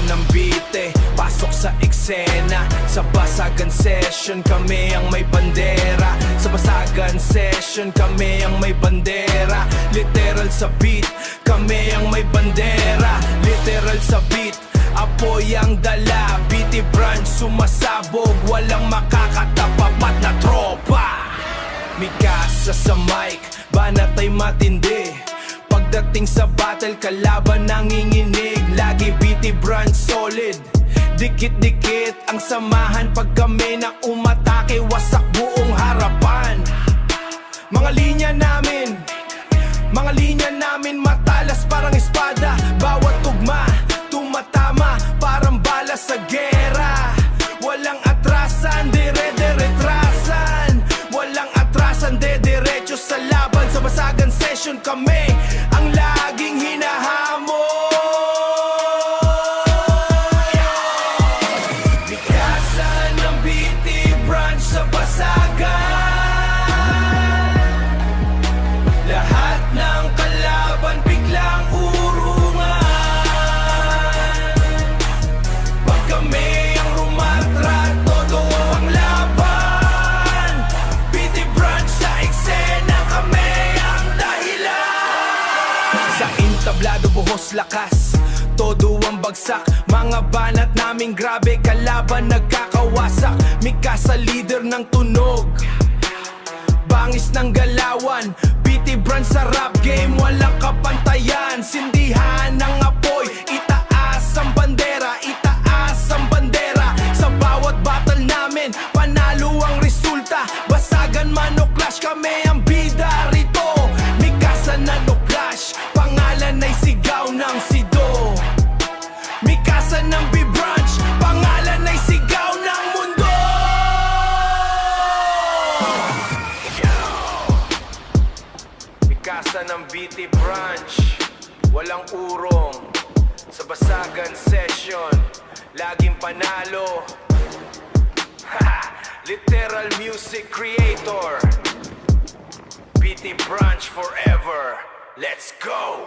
ng bite, pasok sa eksena. Sa basagan session, kami ang may bandera. Sa basagan session, kami ang may bandera. Literal sa beat, kami ang may bandera. Literal sa beat, apoy ang dala. BT Branch sumasabog, walang makakatapapat na tropa. Mikasa sa mic, banat ay matindi. Pagdating sa battle, kalaban nanginginig. Lagi BT Branch solid, dikit-dikit ang samahan. Pag kami na umatake, wasak buong harapan. Mga linya namin matalas parang espada. Bawat tugma, tumatama parang bala sa gera. Walang atrasan, dire-diretrasan. Walang atrasan, de-diretso sa laban. Sa basagan session kami ang laging hinahamon. Bigkasan ng BT Branch sa basagan. Lahat ng kalaban biglang urungan. Pag kami ang rumatra, todo ang laban. BT Branch sa eksena, kami ang dahilan. Sa intablado buhos lakas, todo ang bagsak. Mga banat naming grabe, kalaban nagkakawasak. Mikasa leader ng tunog, bangis ng galawan. BT Branch sa rap game, walang kapantayan. Sindihan ng apoy, itaas ang bandera. Itaas ang bandera. Sa bawat battle namin, panalo ang resulta. Basagan man o clash, kami ang bida rito. Mikasa na no clash, pangalan ay sigaw ng sido. Mikasa ng B-Branch, pangalan ay sigaw ng mundo. Mikasa ng BT Branch, walang urong. Sa basagan session, laging panalo. Literal music creator, BT Branch forever. Let's go!